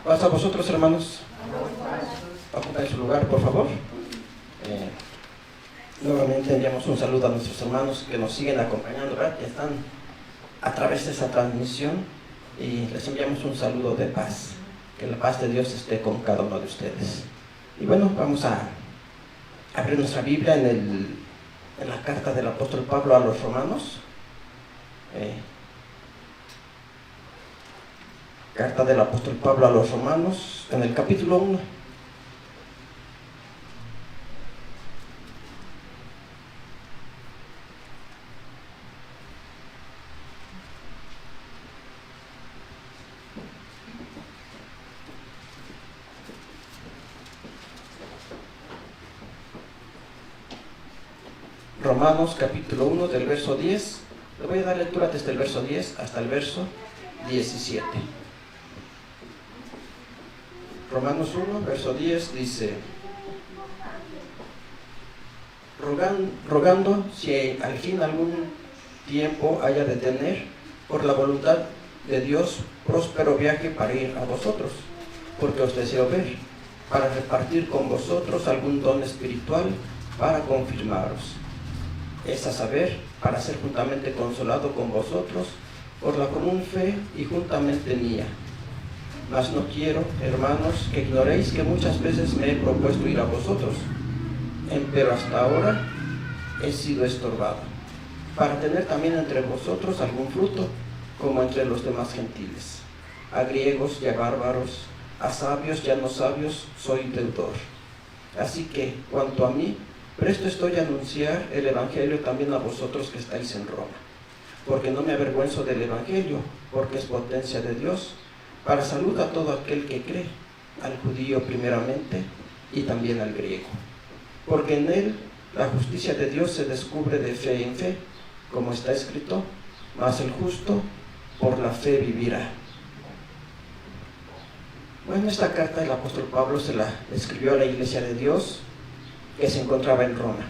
Pasa a vosotros, hermanos. Ocupen su lugar, por favor. Nuevamente enviamos un saludo a nuestros hermanos que nos siguen acompañando, ¿verdad? Que están a través de esta transmisión, y les enviamos un saludo de paz. Que la paz de Dios esté con cada uno de ustedes. Y bueno, vamos a abrir nuestra Biblia en la carta del apóstol Pablo a los romanos. Carta del apóstol Pablo a los romanos, en el capítulo 1. Romanos capítulo 1 del verso 10. Le voy a dar lectura desde el verso 10 hasta el verso 17. Romanos 1, verso 10 dice: rogando si al fin algún tiempo haya de tener, por la voluntad de Dios, próspero viaje para ir a vosotros, porque os deseo ver, para repartir con vosotros algún don espiritual, para confirmaros. Es a saber, para ser juntamente consolado con vosotros por la común fe y juntamente mía. Mas no quiero, hermanos, que ignoréis que muchas veces me he propuesto ir a vosotros, pero hasta ahora he sido estorbado, para tener también entre vosotros algún fruto, como entre los demás gentiles. A griegos y a bárbaros, a sabios y a no sabios, soy deudor. Así que, cuanto a mí, presto estoy a anunciar el Evangelio también a vosotros que estáis en Roma, porque no me avergüenzo del Evangelio, porque es potencia de Dios, para salud a todo aquel que cree, al judío primeramente, y también al griego. Porque en él la justicia de Dios se descubre de fe en fe, como está escrito: mas el justo por la fe vivirá. Bueno, esta carta el apóstol Pablo se la escribió a la iglesia de Dios que se encontraba en Roma.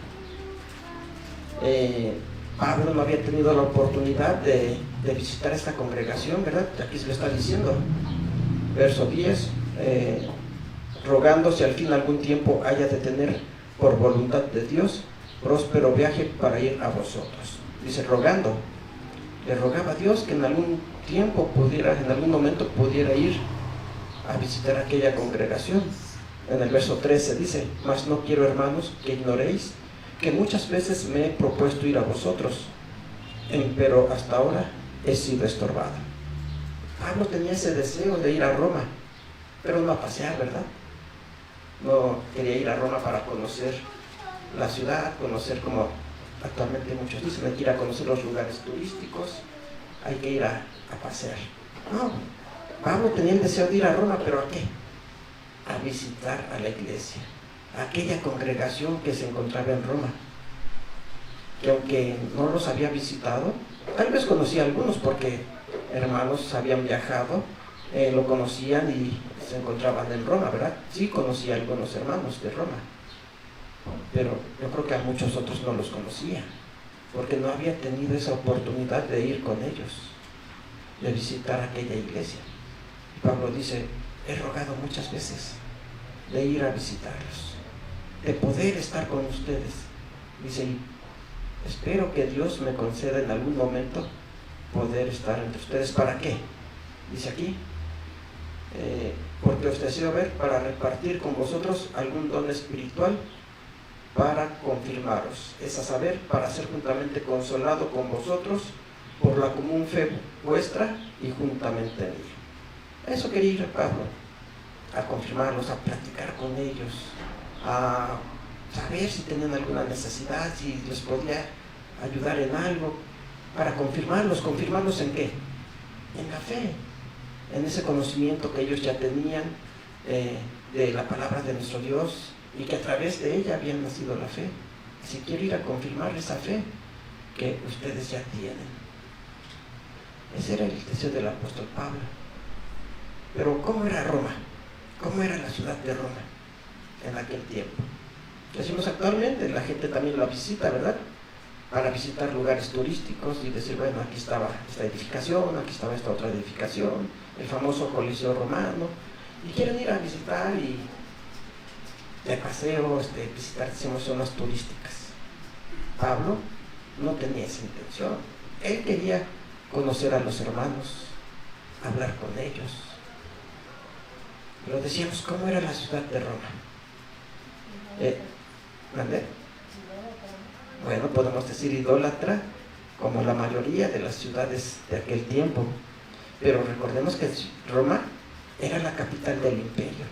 Pablo no había tenido la oportunidad de visitar esta congregación, ¿verdad? Aquí se le está diciendo, verso 10, rogando si al fin algún tiempo haya de tener, por voluntad de Dios, próspero viaje para ir a vosotros. Dice rogando, le rogaba a Dios que en algún tiempo en algún momento pudiera ir a visitar aquella congregación. En el verso 13 dice: mas no quiero, hermanos, que ignoréis que muchas veces me he propuesto ir a vosotros, pero hasta ahora he sido estorbado. Pablo tenía ese deseo de ir a Roma, pero no a pasear, ¿verdad? No quería ir a Roma para conocer la ciudad, conocer, como actualmente muchos dicen, hay que ir a conocer los lugares turísticos, hay que ir a pasear. No, Pablo tenía el deseo de ir a Roma, ¿pero a qué? A visitar a la iglesia, a aquella congregación que se encontraba en Roma, que aunque no los había visitado, tal vez conocía a algunos porque hermanos habían viajado, lo conocían y se encontraban en Roma, ¿verdad? Sí, conocía a algunos hermanos de Roma, pero yo creo que a muchos otros no los conocía, porque no había tenido esa oportunidad de ir con ellos, de visitar aquella iglesia. Y Pablo dice: he rogado muchas veces de ir a visitarlos, de poder estar con ustedes. Dice: y espero que Dios me conceda en algún momento poder estar entre ustedes. ¿Para qué? Dice aquí, porque os deseo ver, para repartir con vosotros algún don espiritual, para confirmaros. Es a saber, para ser juntamente consolado con vosotros por la común fe vuestra y juntamente mía. Eso quería ir a Pablo, a confirmarlos, a platicar con ellos, a saber si tenían alguna necesidad, si les podía ayudar en algo, para confirmarlos. ¿Confirmarlos en qué? En la fe, en ese conocimiento que ellos ya tenían de la palabra de nuestro Dios, y que a través de ella había nacido la fe. Si quiero ir a confirmar esa fe que ustedes ya tienen. Ese era el deseo del apóstol Pablo. Pero ¿cómo era Roma? ¿Cómo era la ciudad de Roma en aquel tiempo? Decimos actualmente, la gente también la visita, ¿verdad? Para visitar lugares turísticos y decir, bueno, aquí estaba esta edificación, aquí estaba esta otra edificación, el famoso Coliseo Romano, y quieren ir a visitar y de paseo, visitar, decimos, zonas turísticas. Pablo no tenía esa intención. Él quería conocer a los hermanos, hablar con ellos. Pero decíamos, ¿cómo era la ciudad de Roma? ¿Mandé? Bueno, podemos decir idólatra, como la mayoría de las ciudades de aquel tiempo. Pero recordemos que Roma era la capital del imperio.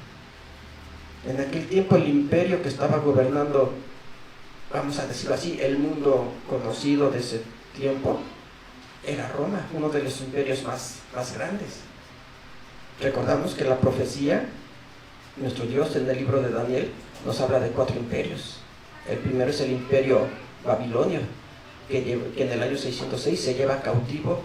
En aquel tiempo el imperio que estaba gobernando, vamos a decirlo así, el mundo conocido de ese tiempo, era Roma, uno de los imperios más grandes. Recordamos que la profecía, nuestro Dios en el libro de Daniel, nos habla de 4 imperios. El primero es el imperio babilonio, que en el año 606 se lleva cautivo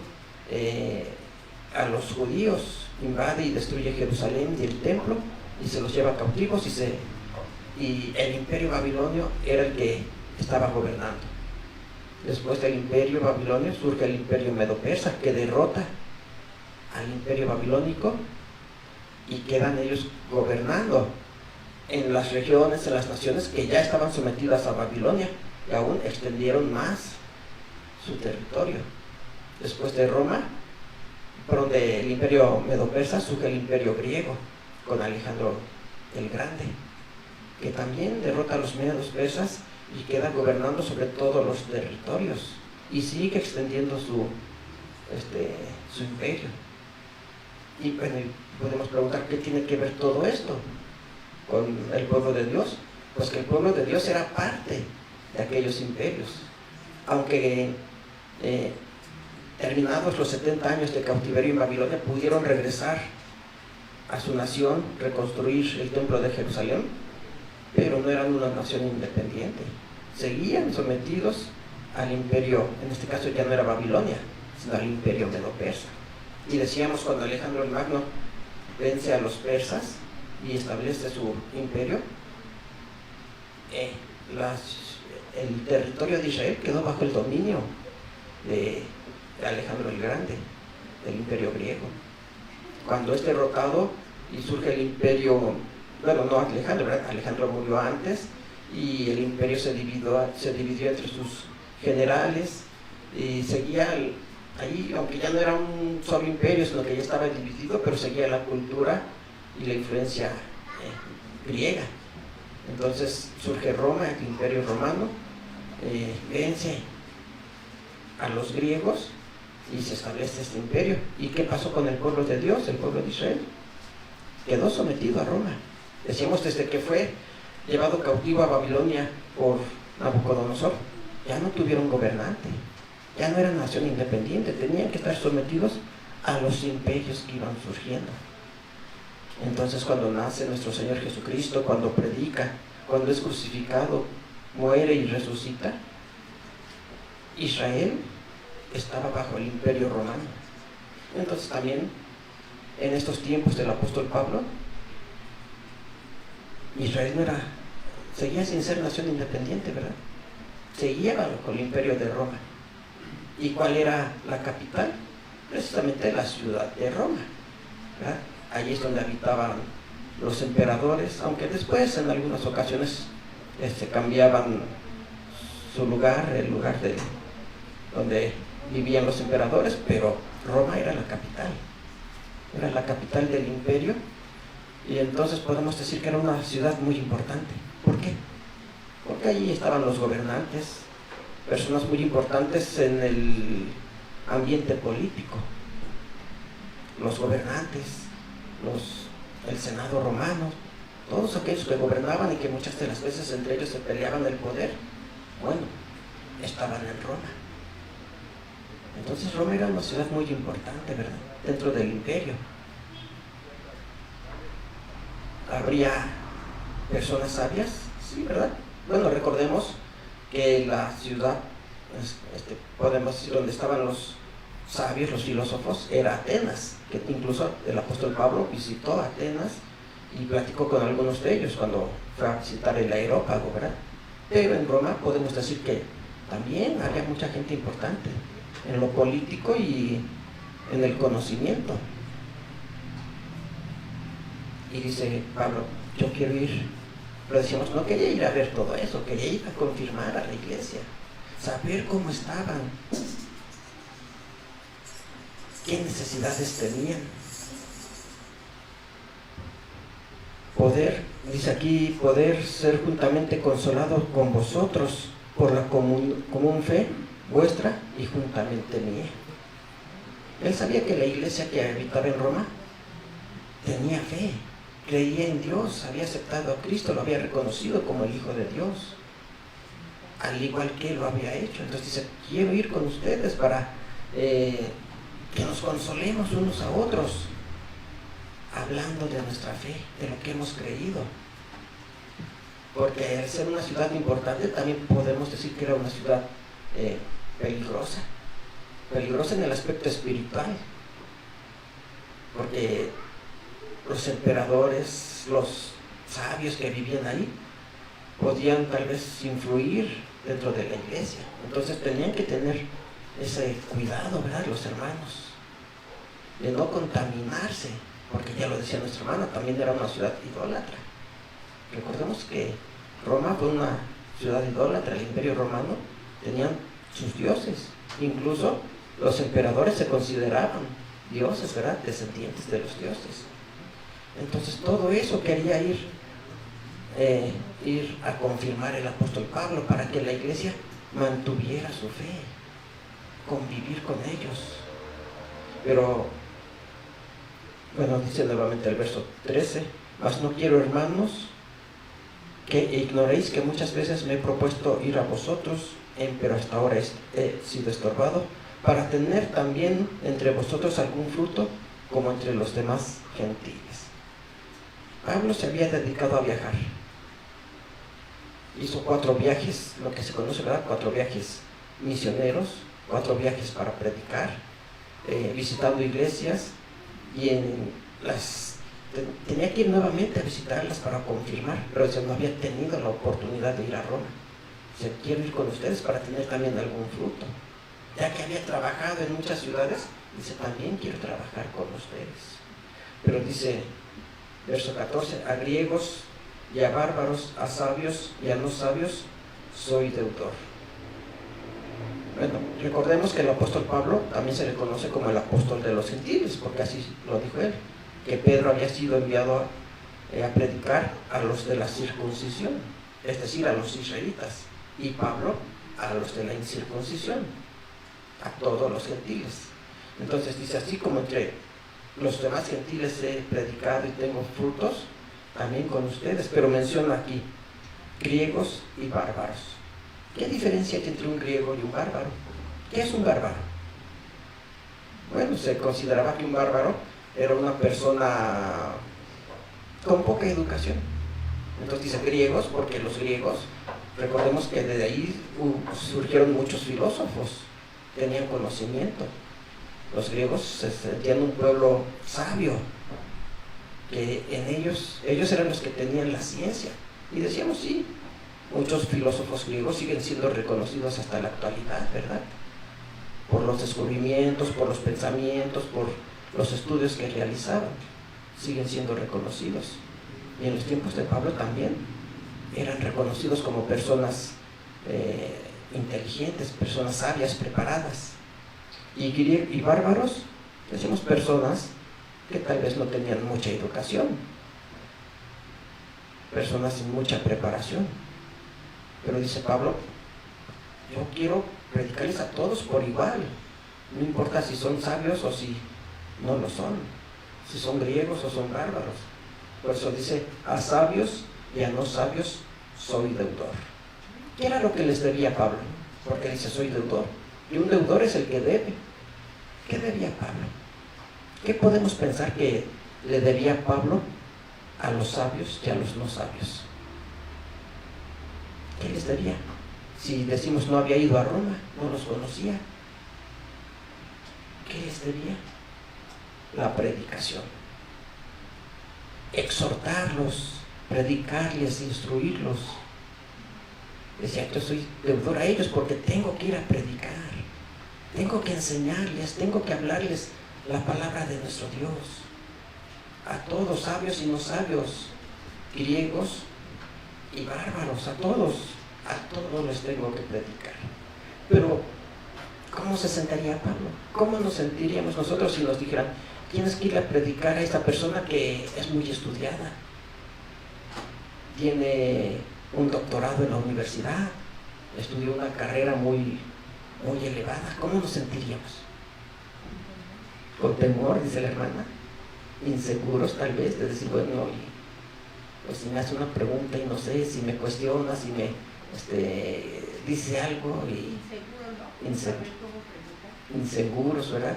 a los judíos, invade y destruye Jerusalén y el templo, y se los lleva cautivos, y el imperio babilonio era el que estaba gobernando. Después del imperio babilonio surge el imperio medo-persa, que derrota al imperio babilónico y quedan ellos gobernando en las regiones, en las naciones que ya estaban sometidas a Babilonia, y aún extendieron más su territorio. Después de Roma, del imperio medo-persa, surge el imperio griego con Alejandro el Grande, que también derrota a los medos persas y queda gobernando sobre todos los territorios y sigue extendiendo su imperio. Y bueno, podemos preguntar, ¿qué tiene que ver todo esto con el pueblo de Dios? Pues que el pueblo de Dios era parte de aquellos imperios, aunque terminados los 70 años de cautiverio en Babilonia, pudieron regresar a su nación, reconstruir el templo de Jerusalén, pero no eran una nación independiente, seguían sometidos al imperio, en este caso ya no era Babilonia, sino al imperio medo-persa. Y decíamos, cuando Alejandro el Magno vence a los persas y establece su imperio, el territorio de Israel quedó bajo el dominio de Alejandro el Grande, del imperio griego. Cuando es derrotado y surge el imperio, bueno, no Alejandro, ¿verdad? Alejandro murió antes y el imperio se dividió entre sus generales y seguía ahí, aunque ya no era un solo imperio, sino que ya estaba dividido, pero seguía la cultura y la influencia griega. Entonces surge Roma, el imperio romano, vence a los griegos y se establece este imperio. ¿Y qué pasó con el pueblo de Dios, el pueblo de Israel? Quedó sometido a Roma. Decíamos, desde que fue llevado cautivo a Babilonia por Nabucodonosor, ya no tuvieron gobernante, ya no eran nación independiente, tenían que estar sometidos a los imperios que iban surgiendo. Entonces, cuando nace nuestro Señor Jesucristo, cuando predica, cuando es crucificado, muere y resucita, Israel estaba bajo el imperio romano. Entonces también en estos tiempos del apóstol Pablo, Israel seguía sin ser nación independiente, ¿verdad? Seguía bajo el imperio de Roma. ¿Y cuál era la capital? Precisamente la ciudad de Roma, ¿verdad? Allí es donde habitaban los emperadores, aunque después en algunas ocasiones cambiaban su lugar, el lugar donde vivían los emperadores, pero Roma era la capital del imperio, y entonces podemos decir que era una ciudad muy importante. ¿Por qué? Porque allí estaban los gobernantes, personas muy importantes en el ambiente político, los gobernantes, el senado romano, todos aquellos que gobernaban y que muchas de las veces entre ellos se peleaban el poder, bueno, estaban en Roma. Entonces Roma era una ciudad muy importante, ¿verdad?, dentro del imperio. ¿Habría personas sabias? Sí, ¿verdad? Bueno, recordemos que la ciudad, podemos decir, donde estaban los sabios, los filósofos, era Atenas, que incluso el apóstol Pablo visitó Atenas y platicó con algunos de ellos cuando fue a visitar el Areópago, ¿verdad? Pero en Roma podemos decir que también había mucha gente importante en lo político y en el conocimiento. Y dice Pablo, yo quiero ir. Pero decíamos, no quería ir a ver todo eso, quería ir a confirmar a la iglesia, saber cómo estaban, qué necesidades tenían. Poder, dice aquí, poder ser juntamente consolado con vosotros por la común fe vuestra y juntamente mía. Él sabía que la iglesia que habitaba en Roma tenía fe, creía en Dios, había aceptado a Cristo, lo había reconocido como el Hijo de Dios, al igual que Él lo había hecho. Entonces dice, quiero ir con ustedes para que nos consolemos unos a otros, hablando de nuestra fe, de lo que hemos creído. Porque al ser una ciudad importante, también podemos decir que era una ciudad peligrosa en el aspecto espiritual, porque los emperadores, los sabios que vivían ahí, podían tal vez influir dentro de la iglesia. Entonces tenían que tener ese cuidado, ¿verdad?, los hermanos, de no contaminarse, porque ya lo decía nuestra hermana, también era una ciudad idólatra. Recordemos que Roma fue una ciudad idólatra, el Imperio Romano tenían sus dioses, incluso los emperadores se consideraban dioses, ¿verdad?, descendientes de los dioses. Entonces todo eso quería ir a confirmar el apóstol Pablo para que la iglesia mantuviera su fe, convivir con ellos. Pero bueno, dice nuevamente el verso 13, mas no quiero, hermanos, que ignoréis que muchas veces me he propuesto ir a vosotros, pero hasta ahora he sido estorbado, para tener también entre vosotros algún fruto como entre los demás gentiles. Pablo se había dedicado a viajar. Hizo 4 viajes, lo que se conoce, ¿verdad?, 4 viajes misioneros, 4 viajes para predicar, visitando iglesias, y tenía que ir nuevamente a visitarlas para confirmar, pero no había tenido la oportunidad de ir a Roma. Dice, quiero ir con ustedes para tener también algún fruto. Ya que había trabajado en muchas ciudades, dice, también quiero trabajar con ustedes. Pero dice, verso 14, a griegos y a bárbaros, a sabios y a no sabios, soy deudor. Bueno, recordemos que el apóstol Pablo también se le conoce como el apóstol de los gentiles, porque así lo dijo él, que Pedro había sido enviado a predicar a los de la circuncisión, es decir, a los israelitas, y Pablo a los de la incircuncisión, a todos los gentiles. Entonces dice, así como entre los demás gentiles he predicado y tengo frutos, también con ustedes, pero menciona aquí griegos y bárbaros. ¿Qué diferencia hay entre un griego y un bárbaro? ¿Qué es un bárbaro? Bueno, se consideraba que un bárbaro era una persona con poca educación. Entonces dice griegos, porque los griegos, recordemos que desde ahí surgieron muchos filósofos, tenían conocimiento. Los griegos se sentían un pueblo sabio, que en ellos eran los que tenían la ciencia. Y decíamos, sí, muchos filósofos griegos siguen siendo reconocidos hasta la actualidad, ¿verdad?, por los descubrimientos, por los pensamientos, por los estudios que realizaban, siguen siendo reconocidos. Y en los tiempos de Pablo también eran reconocidos como personas inteligentes, personas sabias, preparadas. Y bárbaros, decimos personas que tal vez no tenían mucha educación, personas sin mucha preparación. Pero dice Pablo, yo quiero predicarles a todos por igual, no importa si son sabios o si no lo son, si son griegos o son bárbaros. Por eso dice, a sabios y a no sabios soy deudor. ¿Qué era lo que les debía Pablo? Porque dice, soy deudor, y un deudor es el que debe. ¿Qué debía Pablo? ¿Qué podemos pensar que le debía Pablo a los sabios y a los no sabios? ¿Qué les debía? Si decimos no había ido a Roma, no los conocía, ¿qué les debía? La predicación. Exhortarlos, predicarles, instruirlos. Decía, yo soy deudor a ellos porque tengo que ir a predicar, tengo que enseñarles, tengo que hablarles la palabra de nuestro Dios, a todos, sabios y no sabios, griegos y bárbaros, a todos les tengo que predicar. Pero, ¿cómo se sentiría Pablo? ¿Cómo nos sentiríamos nosotros si nos dijeran, tienes que ir a predicar a esta persona que es muy estudiada, tiene un doctorado en la universidad, estudió una carrera muy elevada? ¿Cómo nos sentiríamos? Con temor, dice la hermana, inseguros tal vez, de decir, bueno, pues si me hace una pregunta y no sé, si me cuestiona, si me dice algo y inseguros, ¿verdad?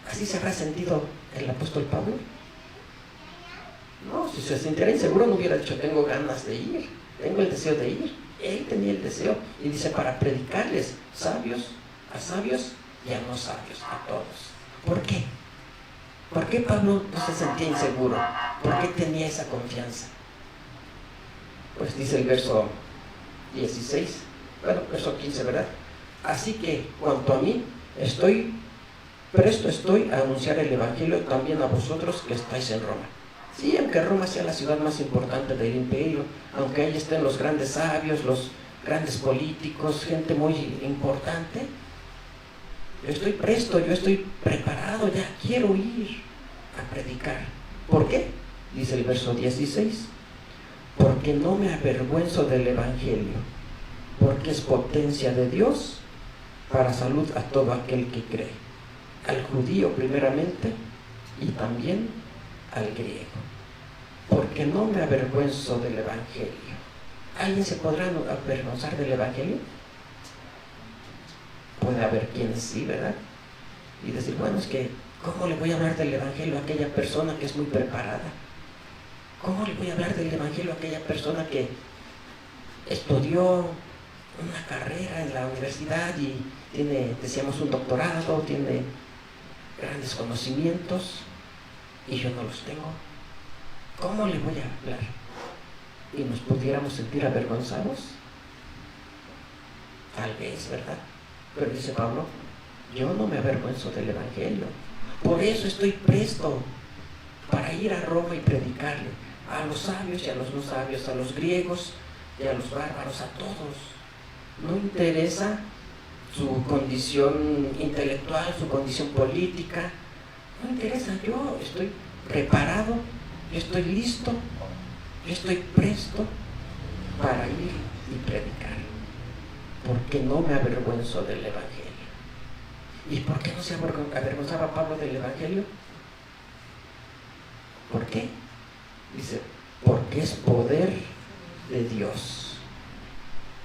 ¿Así se habrá sentido el apóstol Pablo? No, si se sintiera inseguro no hubiera dicho, tengo ganas de ir, tengo el deseo de ir. Él tenía el deseo, y dice, para predicarles a sabios y a no sabios, a todos. ¿Por qué? ¿Por qué Pablo no se sentía inseguro? ¿Por qué tenía esa confianza? Pues dice el verso 16, verso 15, ¿verdad? Así que, cuanto a mí, presto estoy a anunciar el Evangelio también a vosotros que estáis en Roma. Sí, aunque Roma sea la ciudad más importante del imperio, aunque ahí estén los grandes sabios, los grandes políticos, gente muy importante, yo estoy presto, yo estoy preparado, ya quiero ir a predicar. ¿Por qué? Dice el verso 16, porque no me avergüenzo del Evangelio, porque es potencia de Dios para salud a todo aquel que cree, al judío primeramente y también al griego. Porque no me avergüenzo del Evangelio. ¿Alguien se podrá avergonzar del Evangelio? Puede haber quienes sí, ¿verdad? Y decir, bueno, es que ¿cómo le voy a hablar del Evangelio a aquella persona que es muy preparada? ¿Cómo le voy a hablar del Evangelio a aquella persona que estudió una carrera en la universidad y tiene, decíamos, un doctorado, tiene grandes conocimientos y yo no los tengo? ¿Cómo le voy a hablar? ¿Y nos pudiéramos sentir avergonzados? Tal vez, ¿verdad? Pero dice Pablo, yo no me avergüenzo del Evangelio. Por eso estoy presto para ir a Roma y predicarle a los sabios y a los no sabios, a los griegos y a los bárbaros, a todos. No interesa su condición intelectual, su condición política, no interesa. Yo estoy preparado, yo estoy listo, yo estoy presto para ir y predicar, porque no me avergüenzo del Evangelio. ¿Y por qué no se avergonzaba Pablo del Evangelio? ¿Por qué? Dice, porque es poder de Dios.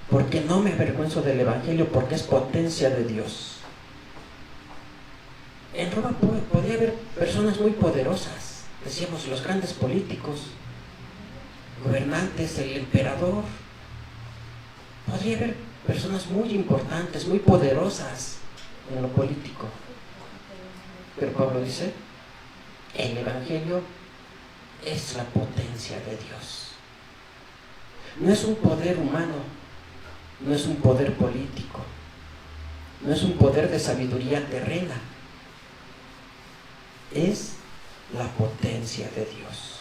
Porque no me avergüenzo del Evangelio, porque es potencia de Dios. En Roma podía haber personas muy poderosas, decíamos, los grandes políticos, gobernantes, el emperador. Podría haber personas muy importantes, muy poderosas en lo político. Pero Pablo dice, el Evangelio es la potencia de Dios. No es un poder humano, no es un poder político, no es un poder de sabiduría terrena, es la potencia de Dios.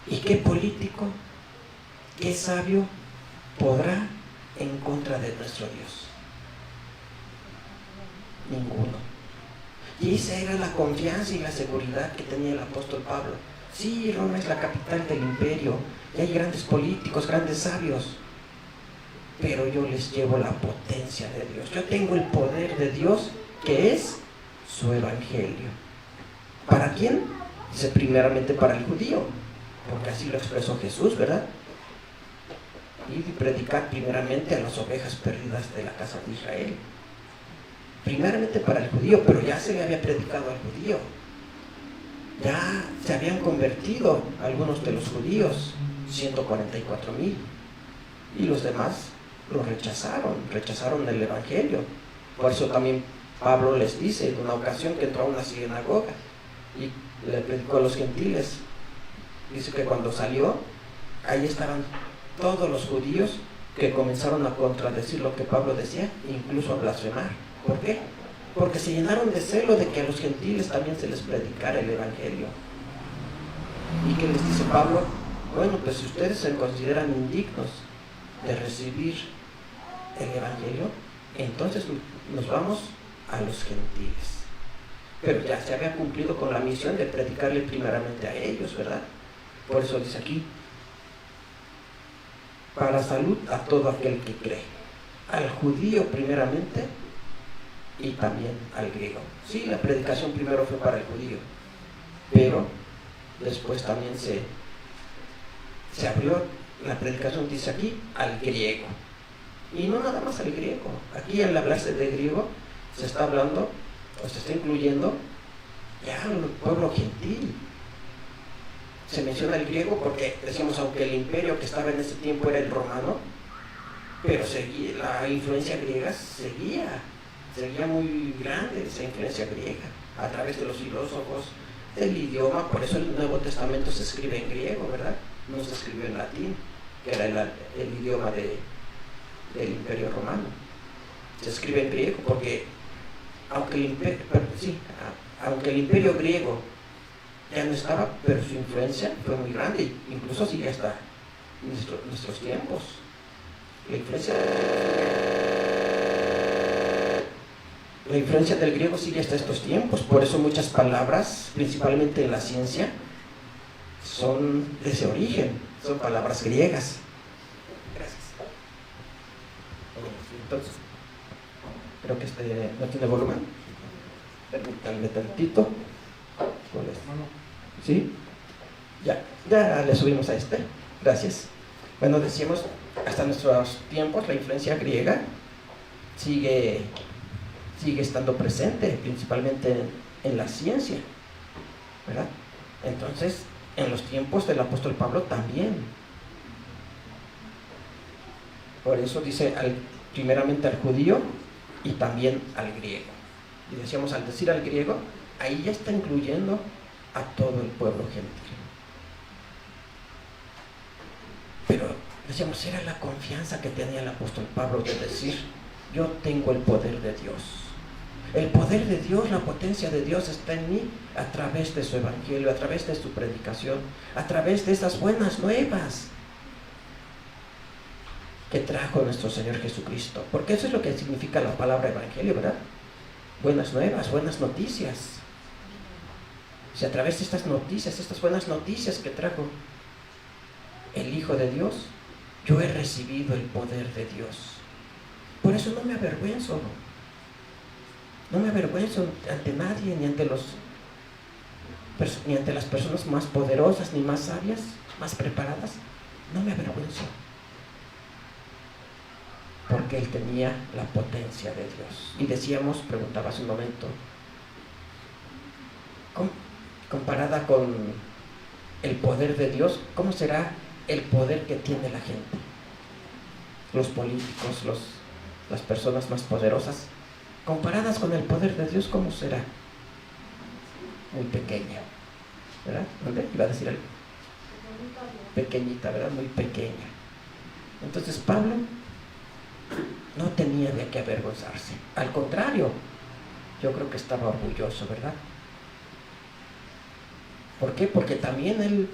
¿Y qué político, qué sabio podrá en contra de nuestro Dios? Ninguno. Y esa era la confianza y la seguridad que tenía el apóstol Pablo. Sí, Roma es la capital del imperio, y hay grandes políticos, grandes sabios, pero yo les llevo la potencia de Dios. Yo tengo el poder de Dios, que es su Evangelio. ¿Para quién? Dice, primeramente para el judío, porque así lo expresó Jesús, ¿verdad? Y predicar primeramente a las ovejas perdidas de la casa de Israel. Primeramente para el judío, pero ya se le había predicado al judío. Ya se habían convertido algunos de los judíos, 144,000, y los demás lo rechazaron el Evangelio. Por eso también Pablo les dice en una ocasión que entró a una sinagoga y le predicó a los gentiles. Dice que cuando salió, ahí estaban todos los judíos que comenzaron a contradecir lo que Pablo decía, incluso a blasfemar. ¿Por qué? porque se llenaron de celo de que a los gentiles también se les predicara el Evangelio. ¿Y qué les dice Pablo? Bueno, pues si ustedes se consideran indignos de recibir el Evangelio, entonces nos vamos a los gentiles. Pero ya se había cumplido con la misión de predicarle primeramente a ellos, ¿verdad? Por eso dice aquí, para salud a todo aquel que cree, al judío primeramente y también al griego. Sí, la predicación primero fue para el judío, pero después también se abrió, la predicación dice aquí, al griego. Y no nada más al griego. Aquí al hablarse de griego se está hablando, o se está incluyendo ya al pueblo gentil. Se menciona el griego porque decimos, aunque el imperio que estaba en ese tiempo era el romano, pero seguía, la influencia griega seguía muy grande esa influencia griega, a través de los filósofos, del idioma. Por eso el Nuevo Testamento se escribe en griego, ¿verdad? No se escribió en latín, que era el idioma del imperio romano. Se escribe en griego porque aunque el imperio griego ya no estaba, pero su influencia fue muy grande, incluso sigue hasta nuestros tiempos. La influencia del griego sigue hasta estos tiempos. Por eso muchas palabras, principalmente en la ciencia, son de ese origen, son palabras griegas. Gracias. Entonces, creo que este no tiene volumen. Permítanme tantito. ¿Cuál es? ¿Sí? Ya le subimos a este. Gracias. Bueno, decíamos, hasta nuestros tiempos la influencia griega sigue estando presente, principalmente en la ciencia, ¿verdad? Entonces, en los tiempos del apóstol Pablo también. Por eso dice primeramente al judío y también al griego. Y decíamos, al decir al griego, ahí ya está incluyendo a todo el pueblo gentil. Pero decíamos, era la confianza que tenía el apóstol Pablo de decir, yo tengo el poder de Dios. El poder de Dios, la potencia de Dios está en mí a través de su evangelio, a través de su predicación, a través de esas buenas nuevas que trajo nuestro Señor Jesucristo. Porque eso es lo que significa la palabra evangelio, ¿verdad? Buenas nuevas, buenas noticias. Si a través de estas noticias, estas buenas noticias que trajo el Hijo de Dios, yo he recibido el poder de Dios. Por eso no me avergüenzo. No me avergüenzo ante nadie, ni ante las personas más poderosas, ni más sabias, más preparadas. No me avergüenzo. Porque Él tenía la potencia de Dios. Y decíamos, preguntaba hace un momento, comparada con el poder de Dios, ¿cómo será el poder que tiene la gente? Los políticos, las personas más poderosas, comparadas con el poder de Dios, ¿cómo será? Muy pequeña, ¿verdad? ¿Dónde? Iba a decir algo. Pequeñita, ¿verdad? Muy pequeña. Entonces Pablo no tenía de qué avergonzarse. Al contrario, yo creo que estaba orgulloso, ¿verdad? ¿Por qué? Porque también él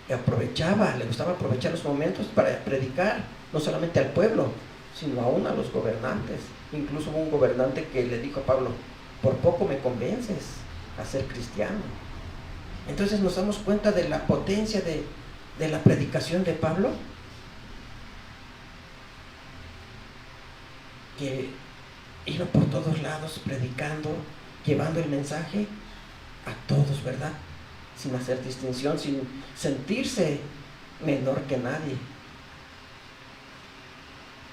le gustaba aprovechar los momentos para predicar, no solamente al pueblo, sino aún a los gobernantes. Incluso hubo un gobernante que le dijo a Pablo, por poco me convences a ser cristiano. Entonces nos damos cuenta de la potencia de la predicación de Pablo, que iba por todos lados predicando, llevando el mensaje a todos, ¿verdad? Sin hacer distinción, sin sentirse menor que nadie.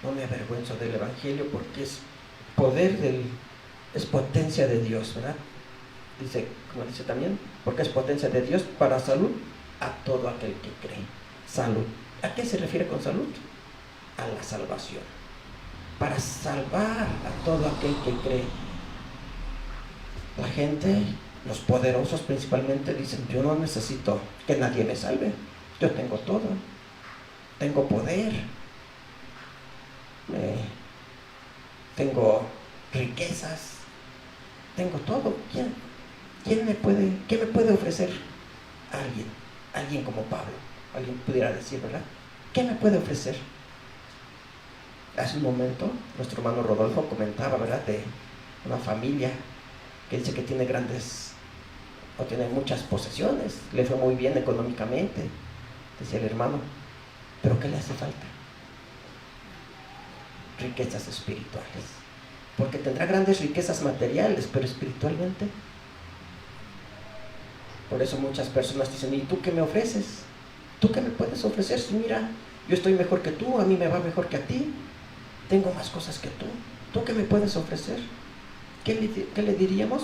No me avergüenzo del evangelio porque es es potencia de Dios, ¿verdad? Dice, como dice también, porque es potencia de Dios para salud a todo aquel que cree. Salud. ¿A qué se refiere con salud? A la salvación. Para salvar a todo aquel que cree. La gente, los poderosos principalmente, dicen, yo no necesito que nadie me salve. Yo tengo todo. Tengo poder. Tengo riquezas. tengo todo. ¿Qué me puede ofrecer alguien como Pablo? Alguien pudiera decir, ¿verdad? ¿Qué me puede ofrecer? Hace un momento nuestro hermano Rodolfo comentaba, ¿verdad?, de una familia que dice que tiene tiene muchas posesiones, le fue muy bien económicamente, decía el hermano, pero ¿qué le hace falta? Riquezas espirituales, porque tendrá grandes riquezas materiales, pero espiritualmente. Por eso muchas personas dicen, ¿y tú qué me ofreces? ¿Tú qué me puedes ofrecer? Si mira, yo estoy mejor que tú, a mí me va mejor que a ti, tengo más cosas que tú. ¿Tú qué me puedes ofrecer? ¿Qué le diríamos?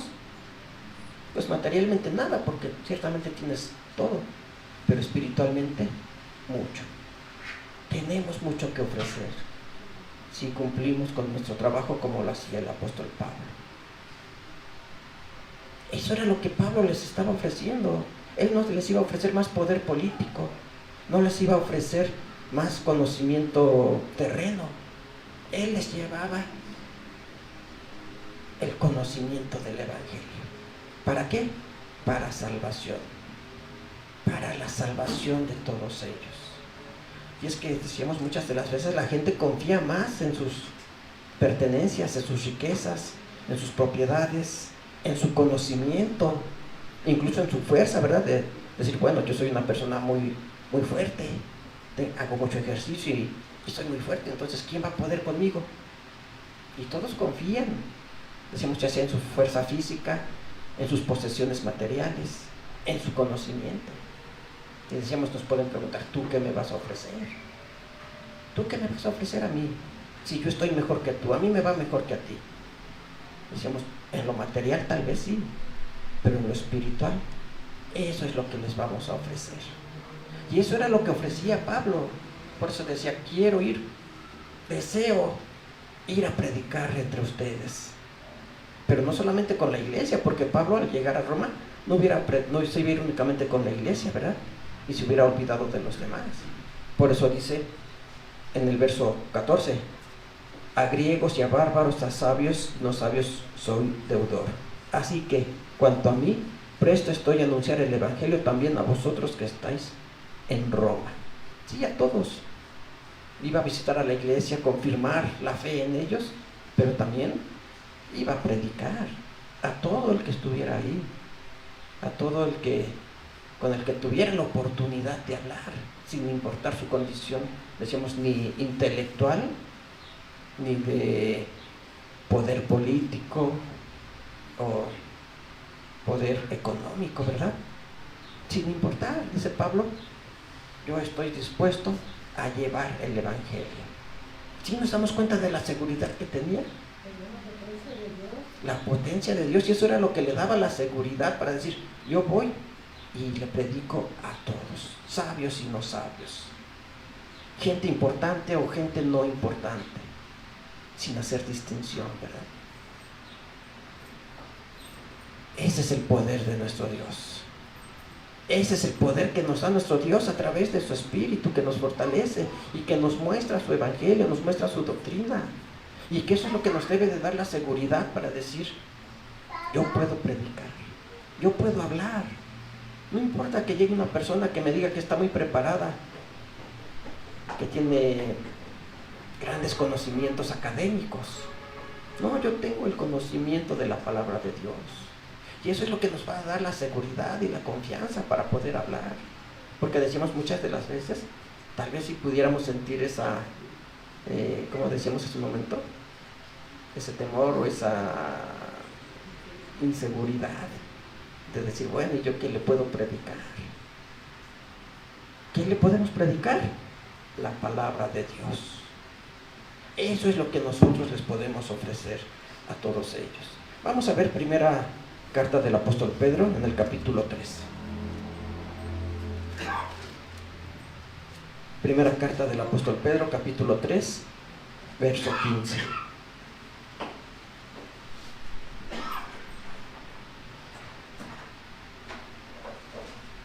Pues materialmente nada, porque ciertamente tienes todo, pero espiritualmente mucho. Tenemos mucho que ofrecer si cumplimos con nuestro trabajo como lo hacía el apóstol Pablo. Eso era lo que Pablo les estaba ofreciendo. Él no les iba a ofrecer más poder político, no les iba a ofrecer más conocimiento terreno. Él les llevaba el conocimiento del Evangelio. ¿Para qué? Para salvación, para la salvación de todos ellos. Y es que decíamos muchas de las veces, la gente confía más en sus pertenencias, en sus riquezas, en sus propiedades, en su conocimiento, incluso en su fuerza, ¿verdad? De decir, bueno, yo soy una persona muy, muy fuerte, hago mucho ejercicio y soy muy fuerte, entonces ¿quién va a poder conmigo? Y todos confían, decimos, ya sea en su fuerza física, en sus posesiones materiales, en su conocimiento. Y decíamos, nos pueden preguntar, ¿tú qué me vas a ofrecer? ¿Tú qué me vas a ofrecer a mí? Si yo estoy mejor que tú, a mí me va mejor que a ti. Decíamos, en lo material tal vez sí, pero en lo espiritual, eso es lo que les vamos a ofrecer. Y eso era lo que ofrecía Pablo. Por eso decía, deseo ir a predicar entre ustedes. Pero no solamente con la iglesia, porque Pablo al llegar a Roma no se iba a ir únicamente con la iglesia, ¿verdad? Y se hubiera olvidado de los demás. Por eso dice en el verso 14, a griegos y a bárbaros, a sabios, no sabios, soy deudor. Así que, cuanto a mí, presto estoy a anunciar el evangelio también a vosotros que estáis en Roma. Sí, a todos. Iba a visitar a la iglesia, confirmar la fe en ellos, pero también iba a predicar a todo el que estuviera ahí, a todo el que con el que tuviera la oportunidad de hablar, sin importar su condición, decíamos, ni intelectual, ni de poder político o poder económico, ¿verdad? Sin importar, dice Pablo, yo estoy dispuesto a llevar el evangelio. ¿Sí nos damos cuenta de la seguridad que tenía? La potencia de Dios, y eso era lo que le daba la seguridad para decir, yo voy y le predico a todos, sabios y no sabios, gente importante o gente no importante, sin hacer distinción, ¿verdad? Ese es el poder de nuestro Dios. Ese es el poder que nos da nuestro Dios a través de su Espíritu, que nos fortalece y que nos muestra su evangelio, nos muestra su doctrina. Y que eso es lo que nos debe de dar la seguridad para decir, yo puedo predicar, yo puedo hablar. No importa que llegue una persona que me diga que está muy preparada, que tiene grandes conocimientos académicos. No, yo tengo el conocimiento de la palabra de Dios. Y eso es lo que nos va a dar la seguridad y la confianza para poder hablar. Porque decimos muchas de las veces, tal vez si pudiéramos sentir esa, como decíamos hace un momento, ese temor o esa inseguridad de decir, bueno, ¿y yo qué le puedo predicar? ¿Qué le podemos predicar? La palabra de Dios. Eso es lo que nosotros les podemos ofrecer a todos ellos. Vamos a ver primera carta del apóstol Pedro en el capítulo 3. Primera carta del apóstol Pedro, capítulo 3, verso 15.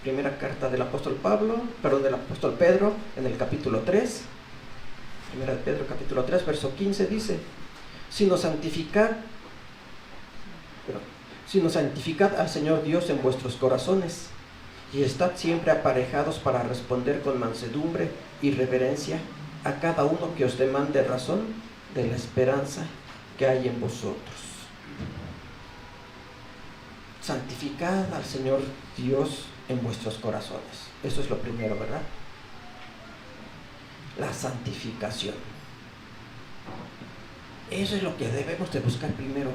Primera carta del apóstol del apóstol Pedro, en el capítulo 3. Primera de Pedro, capítulo 3, verso 15, dice, sino santificad Pero, sino santificad al Señor Dios en vuestros corazones, y estad siempre aparejados para responder con mansedumbre y reverencia a cada uno que os demande razón de la esperanza que hay en vosotros. Santificad al Señor Dios en vuestros corazones. Eso es lo primero, ¿verdad? La santificación. Eso es lo que debemos de buscar primero.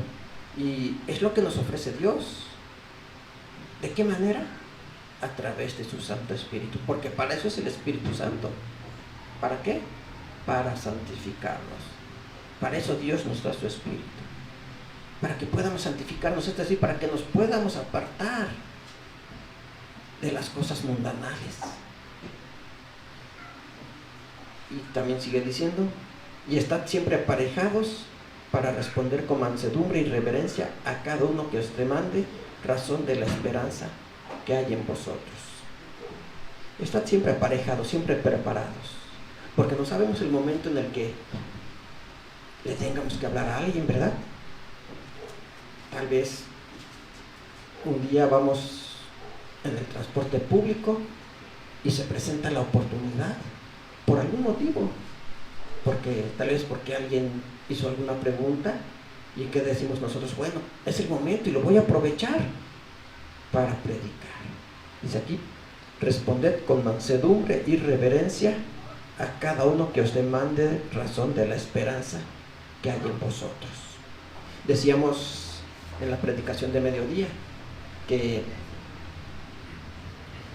Y es lo que nos ofrece Dios. ¿De qué manera? A través de su Santo Espíritu. Porque para eso es el Espíritu Santo. ¿Para qué? Para santificarnos. Para eso Dios nos da su Espíritu. Para que podamos santificarnos, es decir, para que nos podamos apartar de las cosas mundanales. Y también sigue diciendo, y estad siempre aparejados para responder con mansedumbre y reverencia a cada uno que os demande razón de la esperanza que hay en vosotros. Estad siempre aparejados, siempre preparados, porque no sabemos el momento en el que le tengamos que hablar a alguien, ¿verdad? Tal vez un día vamos en el transporte público y se presenta la oportunidad por algún motivo, tal vez porque alguien hizo alguna pregunta, y que decimos nosotros, bueno, es el momento y lo voy a aprovechar para predicar. Dice aquí, responded con mansedumbre y reverencia a cada uno que os demande razón de la esperanza que hay en vosotros. Decíamos en la predicación de mediodía que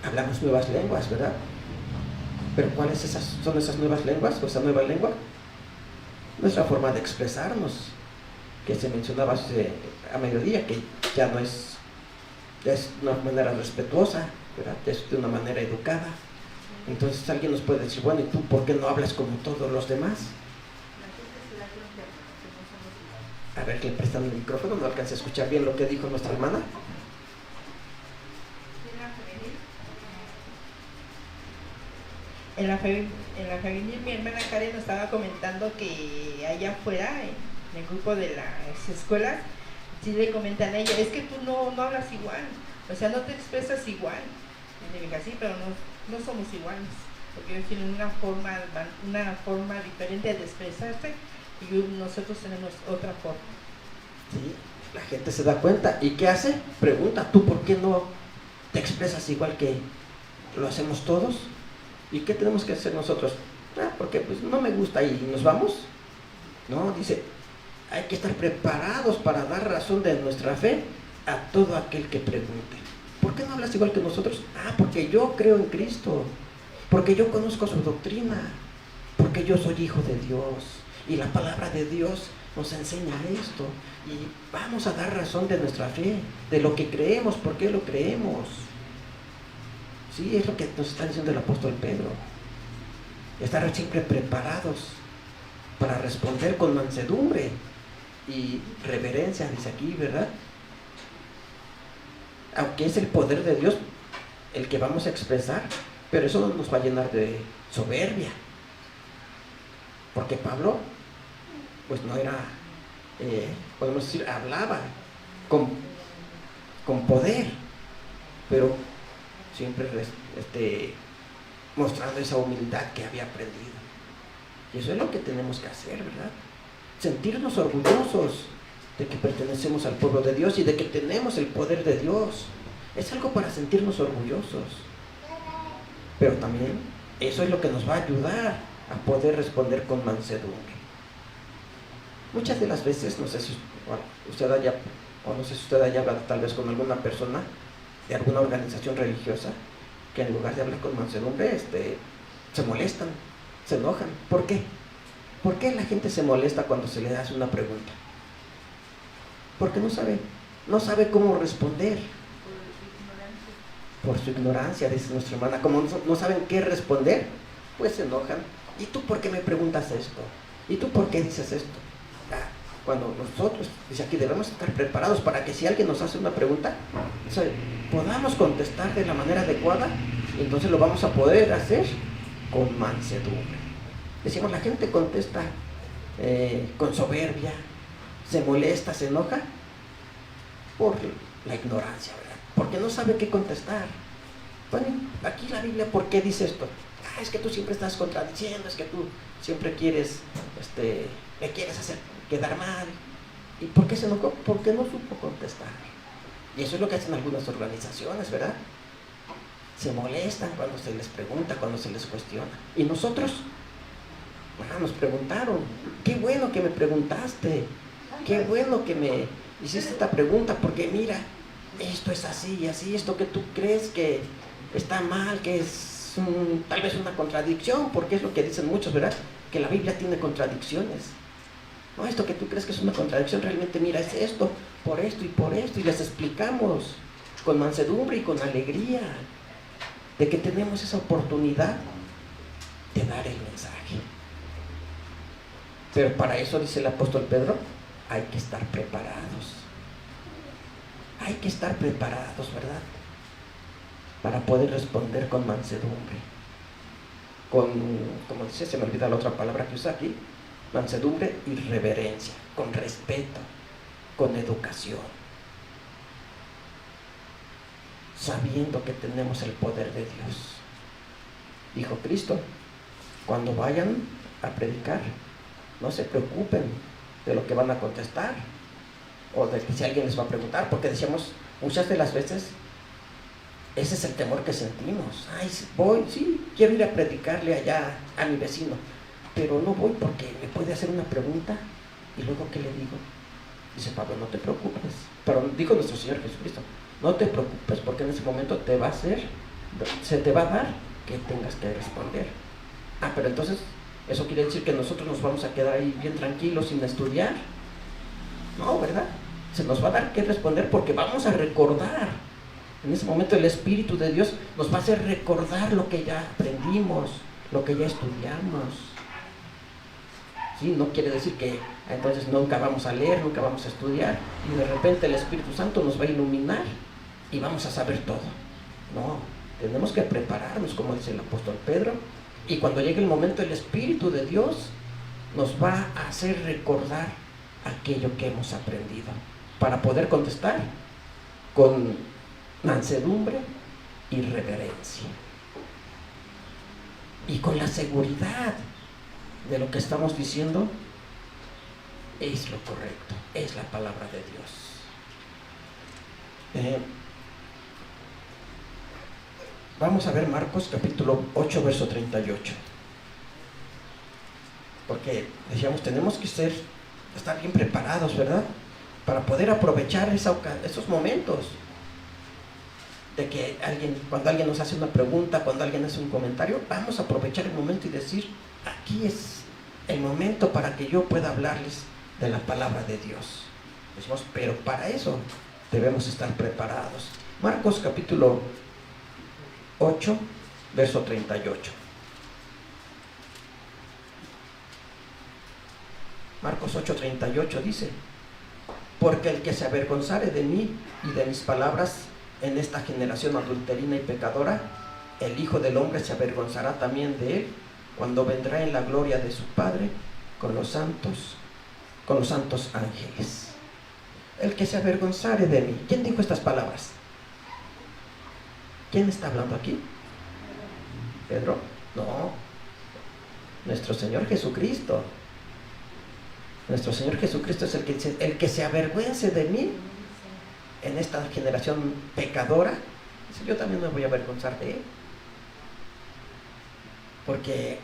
hablamos nuevas lenguas, ¿verdad? Pero ¿cuáles son esas nuevas lenguas o esa nueva lengua? Nuestra forma de expresarnos, que se mencionaba a mediodía, que ya no es de una manera respetuosa, ¿verdad? Es de una manera educada. Entonces alguien nos puede decir, bueno, ¿y tú por qué no hablas como todos los demás? A ver, le prestan el micrófono, no alcancé a escuchar bien lo que dijo nuestra hermana. En la femenil, mi hermana Karen nos estaba comentando que allá afuera, en el grupo de las escuelas, sí le comentan a ella, es que tú no hablas igual, o sea, no te expresas igual. Y le dije, sí, pero no somos iguales, porque ellos tienen una forma diferente de expresarse y nosotros tenemos otra forma. Sí, la gente se da cuenta. ¿Y qué hace? Pregunta, ¿tú por qué no te expresas igual que lo hacemos todos? ¿Y qué tenemos que hacer nosotros? Porque pues no me gusta y nos vamos. No, dice, hay que estar preparados para dar razón de nuestra fe a todo aquel que pregunte. ¿Por qué no hablas igual que nosotros? Porque yo creo en Cristo, porque yo conozco su doctrina, porque yo soy hijo de Dios y la palabra de Dios nos enseña esto, y vamos a dar razón de nuestra fe, de lo que creemos, por qué lo creemos. Sí, es lo que nos está diciendo el apóstol Pedro. Estar siempre preparados para responder con mansedumbre y reverencia, dice aquí, ¿verdad? Aunque es el poder de Dios el que vamos a expresar, pero eso no nos va a llenar de soberbia. Porque Pablo, pues no era, podemos decir, hablaba con poder, pero siempre mostrando esa humildad que había aprendido. Y eso es lo que tenemos que hacer, ¿verdad? Sentirnos orgullosos de que pertenecemos al pueblo de Dios y de que tenemos el poder de Dios. Es algo para sentirnos orgullosos. Pero también eso es lo que nos va a ayudar a poder responder con mansedumbre. Muchas de las veces, no sé si usted haya hablado tal vez con alguna persona de alguna organización religiosa, que en lugar de hablar con mansedumbre, se molestan, se enojan. ¿Por qué? ¿Por qué la gente se molesta cuando se le hace una pregunta? Porque no sabe cómo responder. Por su ignorancia, dice nuestra hermana. Como no saben qué responder, pues se enojan. ¿Y tú por qué me preguntas esto? ¿Y tú por qué dices esto? Cuando nosotros, dice aquí, debemos estar preparados para que si alguien nos hace una pregunta, podamos contestar de la manera adecuada, y entonces lo vamos a poder hacer con mansedumbre. Decimos, la gente contesta con soberbia, se molesta, se enoja, Por la ignorancia, ¿verdad? Porque no sabe qué contestar. Bueno, aquí la Biblia, ¿por qué dice esto? Es que tú siempre estás contradiciendo, es que tú siempre quieres, me quieres hacer quedar mal. ¿Y por qué se enojó? Porque no supo contestar. Y eso es lo que hacen algunas organizaciones, ¿verdad? Se molestan cuando se les pregunta, cuando se les cuestiona. Y nosotros, nos preguntaron, qué bueno que me preguntaste, qué bueno que me hiciste esta pregunta, porque mira, esto es así y así, esto que tú crees que está mal, que es tal vez una contradicción, porque es lo que dicen muchos, ¿verdad? Que la Biblia tiene contradicciones. No, esto que tú crees que es una contradicción, realmente mira, es esto, y les explicamos con mansedumbre y con alegría de que tenemos esa oportunidad de dar el mensaje. Pero para eso, dice el apóstol Pedro, hay que estar preparados. Hay que estar preparados, ¿verdad? Para poder responder con mansedumbre. Como dice, se me olvida la otra palabra que usa aquí, mansedumbre y reverencia, con respeto, con educación, sabiendo que tenemos el poder de Dios. Dijo Cristo, cuando vayan a predicar, no se preocupen de lo que van a contestar o de que si alguien les va a preguntar, porque decíamos muchas de las veces, ese es el temor que sentimos. Sí, quiero ir a predicarle allá a mi vecino, pero no voy porque me puede hacer una pregunta y luego ¿qué le digo? Dice Pablo, no te preocupes, pero dijo nuestro Señor Jesucristo, no te preocupes porque en ese momento se te va a dar que tengas que responder. Pero entonces eso quiere decir que nosotros nos vamos a quedar ahí bien tranquilos sin estudiar. No, ¿verdad? Se nos va a dar que responder porque vamos a recordar. En ese momento el Espíritu de Dios nos va a hacer recordar lo que ya aprendimos, lo que ya estudiamos. ¿Sí? No quiere decir que entonces nunca vamos a leer, nunca vamos a estudiar y de repente el Espíritu Santo nos va a iluminar y vamos a saber todo. No, tenemos que prepararnos, como dice el apóstol Pedro, y cuando llegue el momento el Espíritu de Dios nos va a hacer recordar aquello que hemos aprendido para poder contestar con mansedumbre y reverencia y con la seguridad de lo que estamos diciendo es lo correcto, es la palabra de Dios. Vamos a ver Marcos capítulo 8 verso 38, porque decíamos tenemos que estar bien preparados, ¿verdad? Para poder aprovechar esos momentos de que cuando alguien nos hace una pregunta, cuando alguien hace un comentario, vamos a aprovechar el momento y decir, aquí es el momento para que yo pueda hablarles de la palabra de Dios. Decimos, pero para eso debemos estar preparados. Marcos capítulo 8, verso 38. Marcos 8, 38 dice, porque el que se avergonzare de mí y de mis palabras en esta generación adulterina y pecadora, el Hijo del Hombre se avergonzará también de él cuando vendrá en la gloria de su Padre con los santos ángeles. El que se avergonzare de mí. ¿Quién dijo estas palabras? ¿Quién está hablando aquí? ¿Pedro? No. Nuestro Señor Jesucristo. Nuestro Señor Jesucristo es el que dice, el que se avergüence de mí en esta generación pecadora, dice, yo también me voy a avergonzar de él. Porque,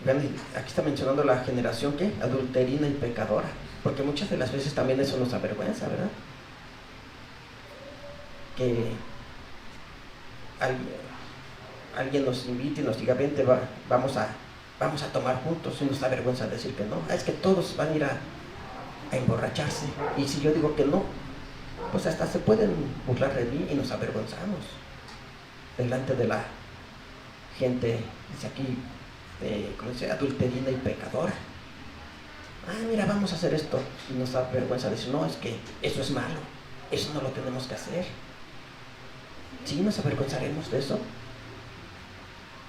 vean, aquí está mencionando la generación ¿qué? Adulterina y pecadora, porque muchas de las veces también eso nos avergüenza, ¿verdad? Que alguien nos invite y nos diga, vente, vamos a tomar juntos, y nos da vergüenza decir que no. Es que todos van a ir a emborracharse, y si yo digo que no, pues hasta se pueden burlar de mí y nos avergonzamos delante de la gente, dice aquí, como dice, adulterina y pecadora. Mira, vamos a hacer esto, y nos da vergüenza decir, no, es que eso es malo, eso no lo tenemos que hacer. ¿Sí nos avergonzaremos de eso?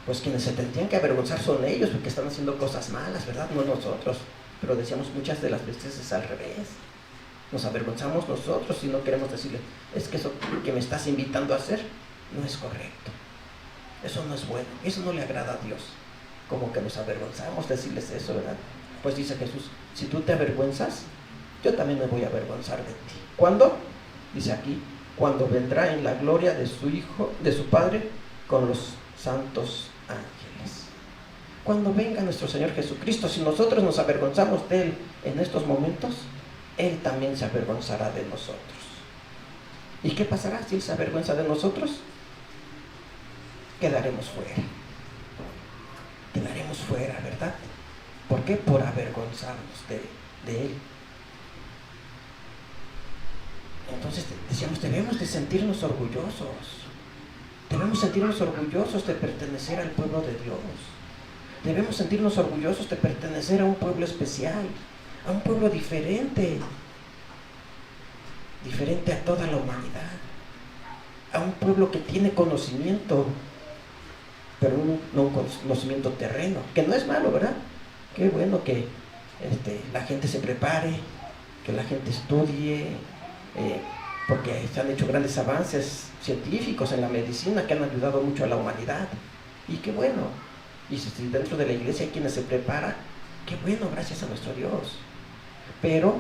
Pues quienes se tendrían que avergonzar son ellos, porque están haciendo cosas malas, ¿verdad? No nosotros. Pero decíamos, muchas de las veces es al revés. Nos avergonzamos nosotros si no queremos decirle, es que eso que me estás invitando a hacer no es correcto. Eso no es bueno, eso no le agrada a Dios. Como que nos avergonzamos decirles eso, ¿verdad? Pues dice Jesús, si tú te avergüenzas, yo también me voy a avergonzar de ti. ¿Cuándo? Dice aquí, cuando vendrá en la gloria de su Hijo, de su Padre, con los santos ángeles. Cuando venga nuestro Señor Jesucristo, si nosotros nos avergonzamos de Él en estos momentos, Él también se avergonzará de nosotros. ¿Y qué pasará si Él se avergüenza de nosotros? Quedaremos fuera. Quedaremos fuera, ¿verdad? ¿Por qué? Por avergonzarnos de Él. Entonces decíamos, debemos de sentirnos orgullosos. Debemos sentirnos orgullosos de pertenecer al pueblo de Dios. Debemos sentirnos orgullosos de pertenecer a un pueblo especial, a un pueblo diferente a toda la humanidad, a un pueblo que tiene conocimiento, pero no un conocimiento terreno, que no es malo, ¿verdad? Qué bueno que la gente se prepare, que la gente estudie, porque se han hecho grandes avances científicos en la medicina que han ayudado mucho a la humanidad, y qué bueno. Y si dentro de la iglesia hay quienes se preparan, qué bueno, gracias a nuestro Dios. Pero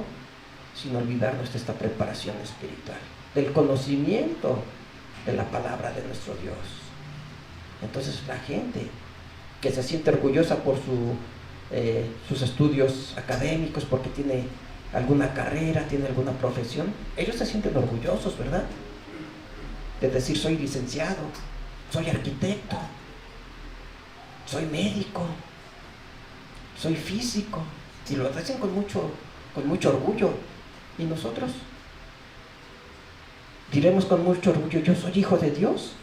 sin olvidarnos de esta preparación espiritual, del conocimiento de la palabra de nuestro Dios. Entonces la gente que se siente orgullosa por sus estudios académicos, porque tiene alguna carrera, tiene alguna profesión, ellos se sienten orgullosos, ¿verdad? De decir, soy licenciado, soy arquitecto, soy médico, soy físico, y lo hacen con mucho orgullo. ¿Y nosotros? Diremos con mucho orgullo, yo soy hijo de Dios.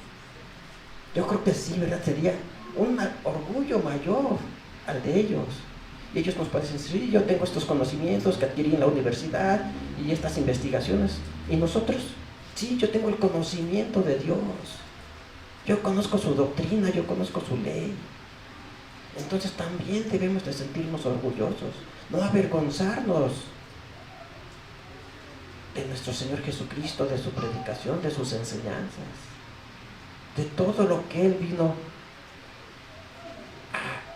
Yo creo que sí, ¿verdad? Sería un orgullo mayor al de ellos. Y ellos nos pueden decir, sí, yo tengo estos conocimientos que adquirí en la universidad y estas investigaciones. ¿Y nosotros? Sí, yo tengo el conocimiento de Dios. Yo conozco su doctrina, yo conozco su ley. Entonces también debemos de sentirnos orgullosos, no avergonzarnos de nuestro Señor Jesucristo, de su predicación, de sus enseñanzas, de todo lo que Él vino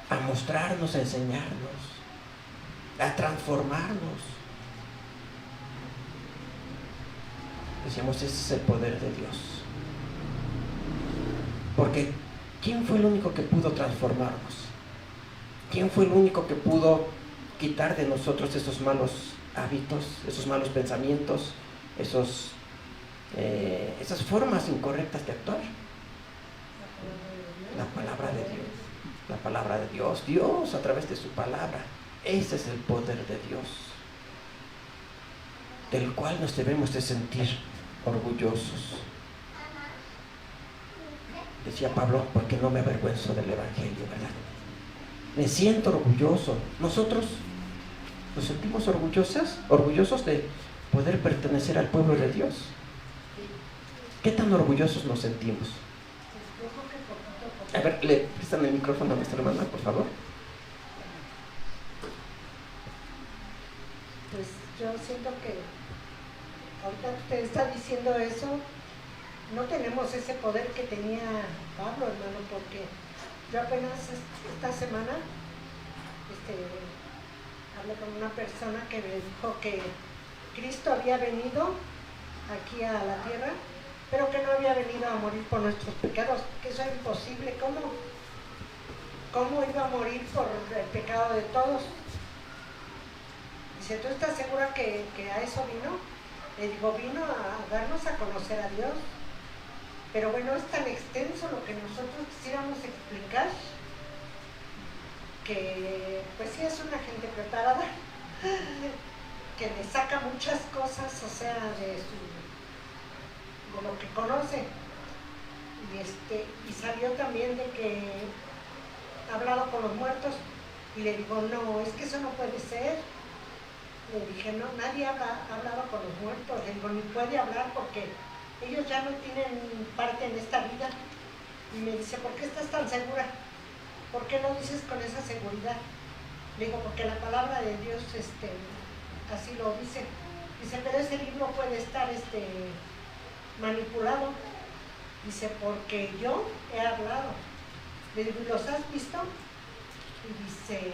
a mostrarnos, a enseñarnos, a transformarnos. Decíamos, ese es el poder de Dios. Porque ¿quién fue el único que pudo transformarnos? ¿Quién fue el único que pudo quitar de nosotros esos malos hábitos, esos malos pensamientos, esas formas incorrectas de actuar? La palabra de Dios. La palabra de Dios. Dios a través de su palabra. Ese es el poder de Dios, del cual nos debemos de sentir orgullosos. Decía Pablo, porque no me avergüenzo del Evangelio, ¿verdad? Me siento orgulloso. Nosotros nos sentimos orgullosos de poder pertenecer al pueblo de Dios. ¿Qué tan orgullosos nos sentimos? A ver, le prestan el micrófono a nuestra hermana, por favor. Pues yo siento que ahorita usted está diciendo eso, no tenemos ese poder que tenía Pablo, hermano, porque yo apenas esta semana hablé con una persona que me dijo que Cristo había venido aquí a la tierra, pero que no había venido a morir por nuestros pecados, que eso era imposible. ¿Cómo iba a morir por el pecado de todos? Dice, ¿tú estás segura que a eso vino? Le digo, vino a darnos a conocer a Dios. Pero bueno, es tan extenso lo que nosotros quisiéramos explicar, que pues sí es una gente preparada, que le saca muchas cosas, o sea, de lo que conoce. Y salió también de que ha hablado con los muertos, y le digo, no, es que eso no puede ser. Le dije, no, nadie ha hablado con los muertos. Le digo, ni puede hablar porque ellos ya no tienen parte en esta vida. Y me dice, ¿por qué estás tan segura? ¿Por qué lo dices con esa seguridad? Le digo, porque la palabra de Dios así lo dice. Dice, pero ese libro puede estar manipulado. Dice, porque yo he hablado. Le digo, ¿los has visto? Y dice,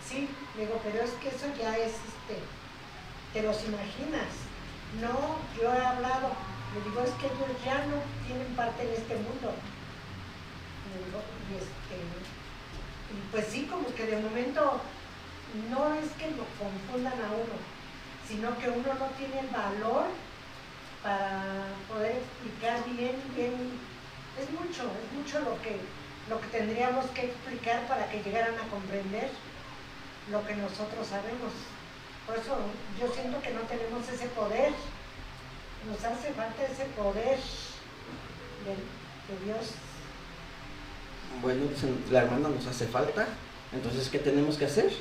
sí. Le digo, pero es que eso ya es, te los imaginas. No, yo he hablado. Le digo, es que ellos ya no tienen parte en este mundo. Le digo, y pues sí, como que de momento no es que lo confundan a uno, sino que uno no tiene el valor para poder explicar bien. Es mucho lo que tendríamos que explicar para que llegaran a comprender lo que nosotros sabemos. Por eso yo siento que no tenemos ese poder, nos hace falta ese poder de Dios. Bueno, dicen, la hermana, nos hace falta, entonces ¿qué tenemos que hacer?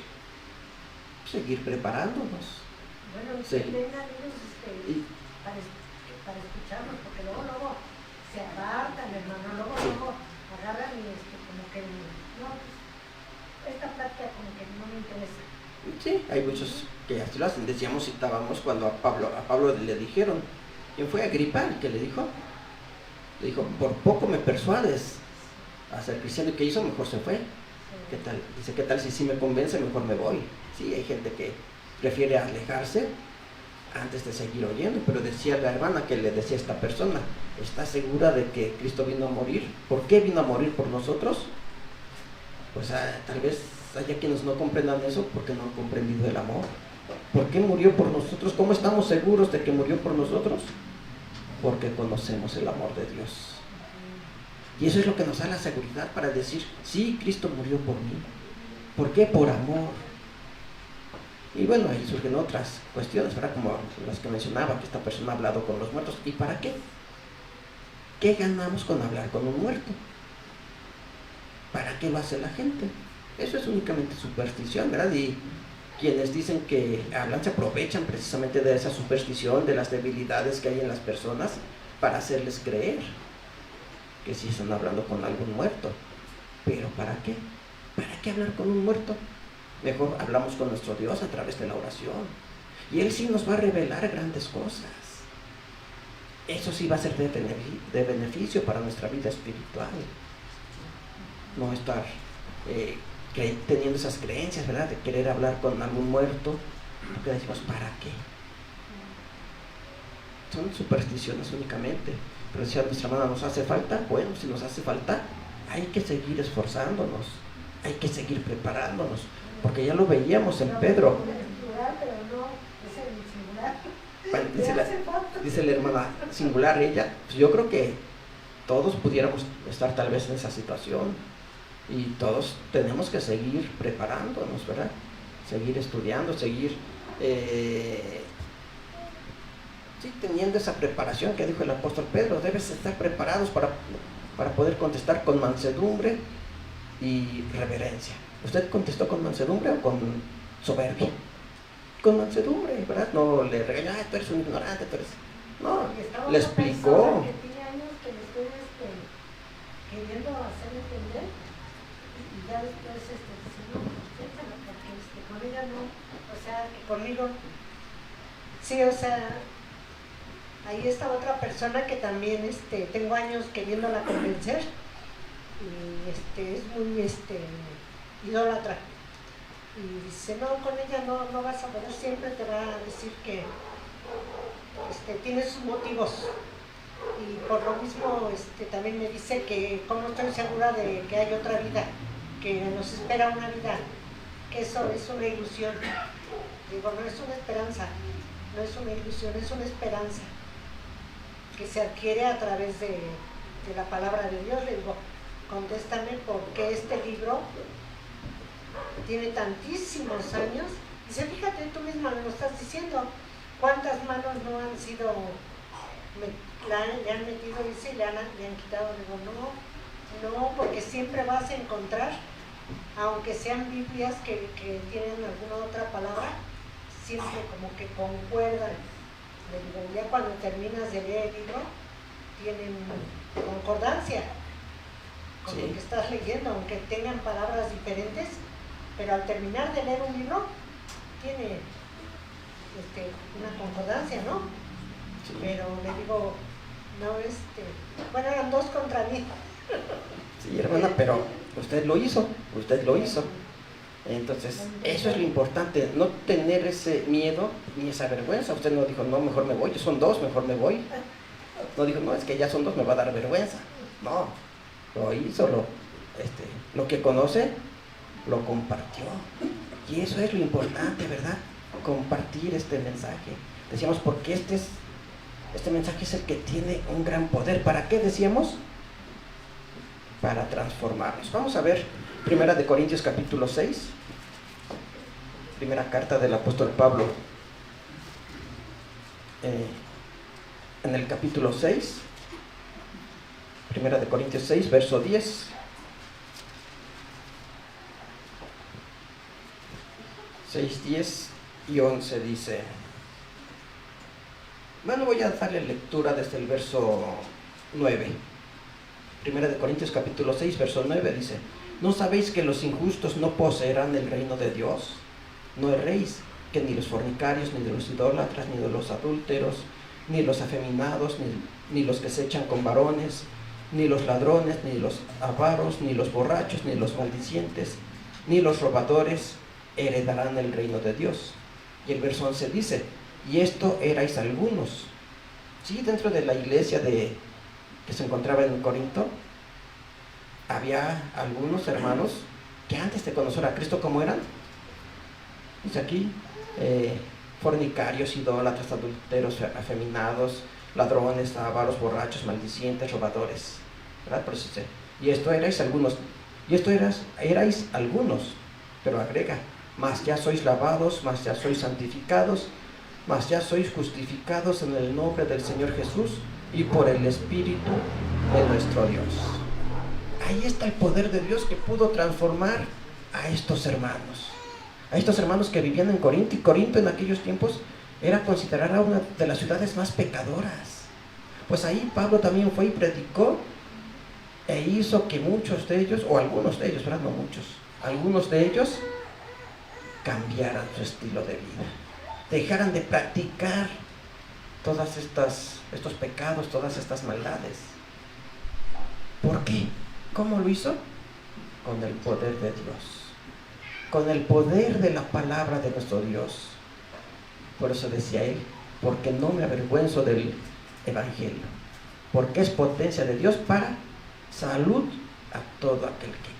Seguir preparándonos. Bueno, sí. Vengan ellos para escucharnos, porque luego se apartan, hermano, luego agarran y como que no, pues, esta plática como que no me interesa. Sí, hay muchos que así lo hacen. Decíamos, citábamos cuando a Pablo le dijeron, ¿quién fue? Agripa el que le dijo, por poco me persuades a ser cristiano. ¿Y qué hizo? Mejor se fue. Sí. ¿Qué tal? Dice, ¿qué tal si me convence? Mejor me voy. Sí, hay gente que prefiere alejarse antes de seguir oyendo, pero decía la hermana que le decía a esta persona, ¿estás segura de que Cristo vino a morir? ¿Por qué vino a morir por nosotros? Pues tal vez haya quienes no comprendan eso porque no han comprendido el amor. ¿Por qué murió por nosotros? ¿Cómo estamos seguros de que murió por nosotros? Porque conocemos el amor de Dios. Y eso es lo que nos da la seguridad para decir, sí, Cristo murió por mí. ¿Por qué? Por amor. Y bueno, ahí surgen otras cuestiones, ¿verdad? Como las que mencionaba, que esta persona ha hablado con los muertos. ¿Y para qué? ¿Qué ganamos con hablar con un muerto? ¿Para qué lo hace la gente? Eso es únicamente superstición, ¿verdad? Y quienes dicen que hablan se aprovechan precisamente de esa superstición, de las debilidades que hay en las personas, para hacerles creer que sí están hablando con algún muerto. ¿Pero para qué? ¿Para qué hablar con un muerto? Mejor hablamos con nuestro Dios a través de la oración. Y Él sí nos va a revelar grandes cosas. Eso sí va a ser de beneficio para nuestra vida espiritual. No estar teniendo esas creencias, ¿verdad? De querer hablar con algún muerto. Porque decimos, ¿para qué? Son supersticiones únicamente. Pero decía nuestra hermana, ¿nos hace falta? Bueno, si nos hace falta, hay que seguir esforzándonos. Hay que seguir preparándonos. Porque ya lo veíamos en Pedro. Bueno, dice la hermana singular, ella, pues yo creo que todos pudiéramos estar tal vez en esa situación y todos tenemos que seguir preparándonos, ¿verdad? Seguir estudiando, seguir teniendo esa preparación que dijo el apóstol Pedro. Debes estar preparados para poder contestar con mansedumbre y reverencia. ¿Usted contestó con mansedumbre o con soberbia? Con mansedumbre, ¿verdad? No le regañó, tú eres un ignorante, tú eres... No, le explicó. Que tiene años que le estoy queriendo hacer entender y ya después dice, no, piénsalo, porque con ella no, o sea, que conmigo... Sí, o sea, ahí está otra persona que también tengo años queriéndola convencer y es muy idólatra. Y dice, no, con ella no vas a poder, siempre te va a decir que tiene sus motivos. Y por lo mismo también me dice que como estoy segura de que hay otra vida, que nos espera una vida, que eso es una ilusión. Digo, no es una esperanza, no es una ilusión, es una esperanza que se adquiere a través de la palabra de Dios. Le digo, contéstame por qué este libro tiene tantísimos años. Dice, fíjate, tú misma me lo estás diciendo, ¿cuántas manos no han sido, le han metido, dice, y le han quitado? Digo, no, porque siempre vas a encontrar, aunque sean Biblias que tienen alguna otra palabra, siempre como que concuerdan. Le digo, ya cuando terminas de leer el libro, tienen concordancia con lo que estás leyendo, aunque tengan palabras diferentes, pero al terminar de leer un libro, tiene una concordancia, ¿no? Sí. Pero le digo, no, bueno, eran 2 contra mí. Sí, hermana, pero usted lo hizo. Entonces, eso es lo importante, no tener ese miedo ni esa vergüenza. Usted no dijo, no, mejor me voy, son 2, mejor me voy. No dijo, no, es que ya son 2, me va a dar vergüenza. No, lo hizo, lo que conoce, lo compartió. Y eso es lo importante, ¿verdad? Compartir este mensaje. Decíamos, porque este mensaje es el que tiene un gran poder. ¿Para qué decíamos? Para transformarnos. Vamos a ver 1 Corintios capítulo 6, primera carta del apóstol Pablo, en el capítulo 6, 1 Corintios 6, verso 10. 6, 10 y 11 dice, bueno, voy a darle lectura desde el verso 9. 1 Corintios capítulo 6, verso 9 dice, ¿no sabéis que los injustos no poseerán el reino de Dios? No erréis, que ni los fornicarios, ni de los idólatras, ni de los adúlteros, ni los afeminados, ni los que se echan con varones, ni los ladrones, ni los avaros, ni los borrachos, ni los maldicientes, ni los robadores heredarán el reino de Dios. Y el verso 11 dice, y esto erais algunos. Sí, dentro de la iglesia que se encontraba en Corinto, había algunos hermanos que antes de conocer a Cristo, ¿cómo eran? Dice aquí, fornicarios, idólatras, adúlteros, afeminados, ladrones, avaros, borrachos, maldicientes, robadores, ¿verdad? Por eso dice, y esto erais algunos, erais algunos, pero agrega, mas ya sois lavados, mas ya sois santificados, mas ya sois justificados en el nombre del Señor Jesús y por el Espíritu de nuestro Dios. Ahí está el poder de Dios que pudo transformar a estos hermanos que vivían en Corinto, y Corinto en aquellos tiempos era considerada una de las ciudades más pecadoras. Pues ahí Pablo también fue y predicó e hizo que muchos de ellos, o algunos de ellos, ¿verdad? No muchos, algunos de ellos cambiaran su estilo de vida, dejaran de practicar todas estos pecados, todas estas maldades. ¿Por qué? ¿Cómo lo hizo? Con el poder de Dios, con el poder de la palabra de nuestro Dios. Por eso decía él, porque no me avergüenzo del evangelio, porque es potencia de Dios para salud a todo aquel que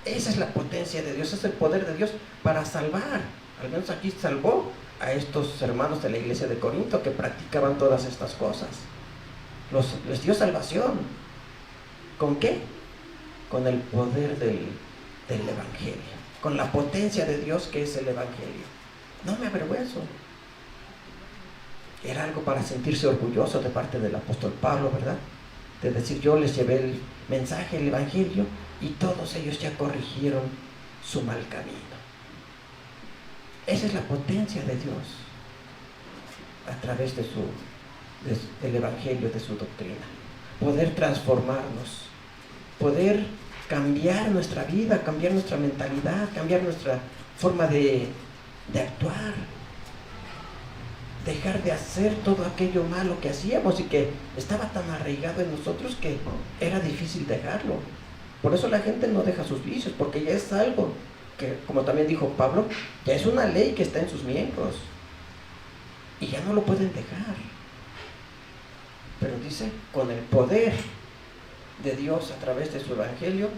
cree. Esa es la potencia de Dios, es el poder de Dios para salvar. Al menos aquí salvó a estos hermanos de la iglesia de Corinto que practicaban todas estas cosas. Les dio salvación. ¿Con qué? Con el poder del evangelio, con la potencia de Dios que es el evangelio. No me avergüenzo. Era algo para sentirse orgulloso de parte del apóstol Pablo, ¿verdad? De decir, yo les llevé el mensaje, el evangelio, y todos ellos ya corrigieron su mal camino. Esa es la potencia de Dios a través del evangelio, de su doctrina. Poder transformarnos, poder cambiar nuestra vida, cambiar nuestra mentalidad, cambiar nuestra forma de actuar, dejar de hacer todo aquello malo que hacíamos y que estaba tan arraigado en nosotros que era difícil dejarlo. Por eso la gente no deja sus vicios, porque ya es algo que, como también dijo Pablo, ya es una ley que está en sus miembros y ya no lo pueden dejar. Pero dice, con el poder de Dios a través de su evangelio,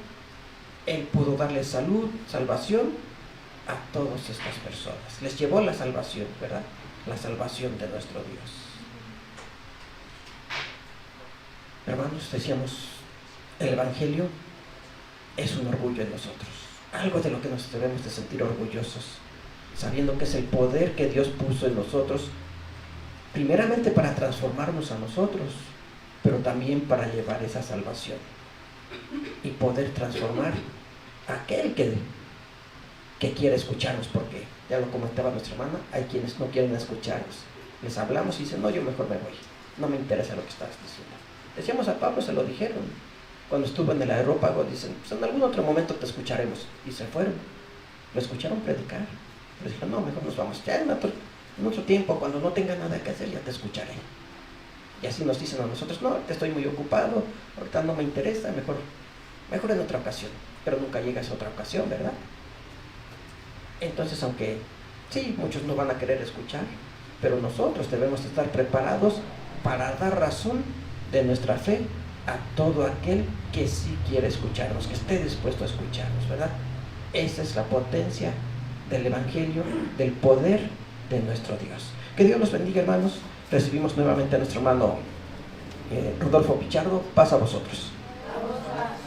Él pudo darle salud, salvación a todas estas personas. Les llevó la salvación, ¿verdad? La salvación de nuestro Dios. Hermanos, decíamos, el evangelio es un orgullo en nosotros, algo de lo que nos debemos de sentir orgullosos, sabiendo que es el poder que Dios puso en nosotros, primeramente para transformarnos a nosotros, pero también para llevar esa salvación y poder transformar a aquel que quiere escucharnos, porque ya lo comentaba nuestra hermana, hay quienes no quieren escucharnos. Les hablamos y dicen, no, yo mejor me voy, no me interesa lo que estás diciendo. Decíamos a Pablo, se lo dijeron, cuando estuvo en el aerópago, dicen, pues en algún otro momento te escucharemos, y se fueron, lo escucharon predicar, pero dijeron, no, mejor nos vamos, ya mucho tiempo, cuando no tenga nada que hacer, ya te escucharé. Y así nos dicen a nosotros, no, ahorita estoy muy ocupado, ahorita no me interesa, mejor en otra ocasión. Pero nunca llega esa otra ocasión, ¿verdad? Entonces, aunque sí, muchos no van a querer escuchar, pero nosotros debemos estar preparados para dar razón de nuestra fe a todo aquel que sí quiere escucharnos, que esté dispuesto a escucharnos, ¿verdad? Esa es la potencia del Evangelio, del poder de nuestro Dios. Que Dios los bendiga, hermanos. Recibimos nuevamente a nuestro hermano Rodolfo Pichardo. Paz a vosotros.